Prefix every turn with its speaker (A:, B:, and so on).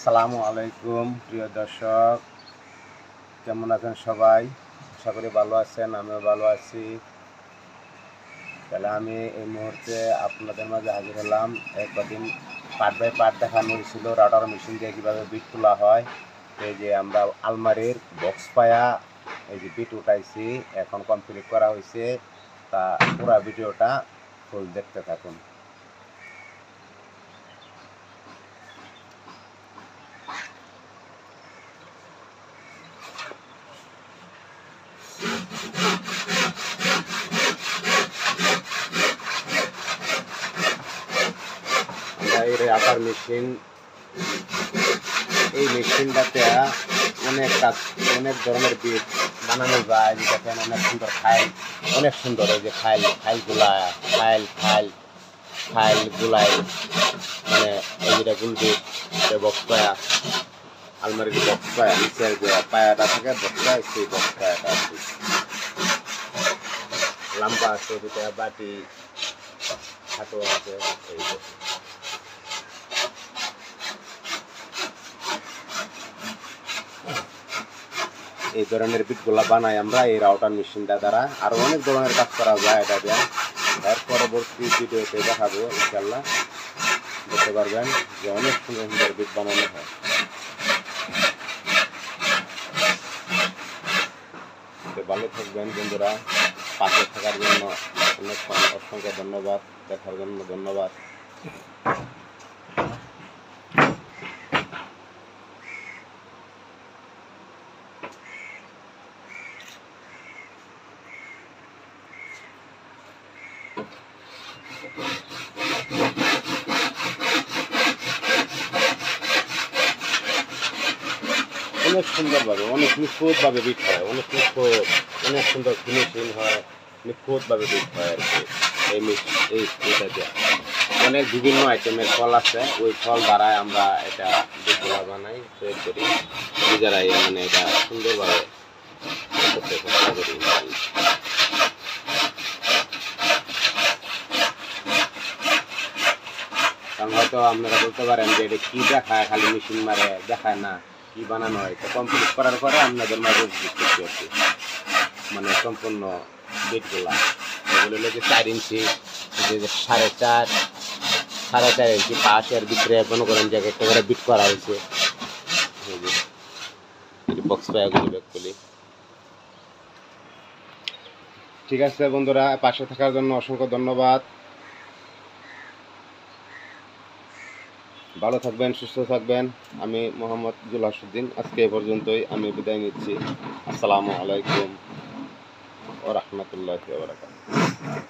A: আসসালামু আলাইকুম প্রিয় দর্শক, কেমন আছেন সবাই? আশা করি ভালো আছেন, আমিও ভালো আছি। তাহলে আমি এই মুহূর্তে আপনাদের মাঝে হাজির হলাম। কদিন পার্ট বাই পার্ট দেখানো হয়েছিল রাউটার মেশিন দিয়ে কীভাবে বিট তোলা হয়। এই যে আমরা আলমারির বক্স পায়া এই যে বিট উঠাইছি, এখন কমপ্লিট করা হয়েছে। তা পুরো ভিডিওটা ফুল দেখতে থাকুন। এই রাউটার মেশিন, এই মেশিনটাতে অনেক ধরনের বিট বানানো যায়। দেখেন অনেক সুন্দর ফাইল, অনেক সুন্দর। এই যে ফাইলগুলাই মানে এই যেটা গুলবিট বক্স পায়া, আলমারির বক্স পায়া, নিচের যে পায়াটা থাকে বক্স পায়, সেই বক্স পায়াটা আছে। লম্বা আছে দুটা, বাটি খাটো আছে। এই ধরনের বিটগুলা বানাই আমরা এই রাউটার মেশিনটা দ্বারা। আরো অনেক ধরনের কাজ করা যায় এটা দিয়ে। এর পরবর্তী ভিডিওতে দেখাবো, ইনশাল্লাহ দেখতে পারবেন যে অনেক সুন্দর সুন্দর বিট বানানো হয়। ভালো থাকবেন বন্ধুরা, পাশে থাকার জন্য অসংখ্য ধন্যবাদ, দেখার জন্য ধন্যবাদ। অনেক সুন্দরভাবে, অনেক নিখুঁতভাবে বিট হয়, অনেক সুন্দর ফিনিশিং হয়, নিখুঁতভাবে বিট হয় আর কি। এইটা দিয়ে অনেক বিভিন্ন আইটেমের ফল আছে, ওই ফল দ্বারাই আমরা এটা বিটগুলা বানাই, তৈরি করি নিজেরাই। মানে এটা সুন্দরভাবে করতে চেষ্টা করি। কারণ হয়তো আপনারা বলতে পারেন যে এটা কি দেখায়, খালি মেশিন মারে দেখায় না, কি বানানো হয়। তো কমপ্লিট করার পরে আপনাদের মাঝে করছি আর কি, মানে সম্পূর্ণ বিটগুলা। এগুলো হলো যে 4 ইঞ্চি, যে 4.5 ইঞ্চি পাশের ভিতরে মনে করেন যে একটা করে বিট করা হয়েছে। বক্স পায়াগুলি ব্যাগগুলি। ঠিক আছে বন্ধুরা, পাশে থাকার জন্য অসংখ্য ধন্যবাদ। ভালো থাকবেন, সুস্থ থাকবেন। আমি মোহাম্মদ জুলহাসউদ্দিন, আজকে এ পর্যন্তই আমি বিদায় নিচ্ছি। আসসালামু আলাইকুম ওয়া রাহমাতুল্লাহি ওয়া বারাকাতুহু।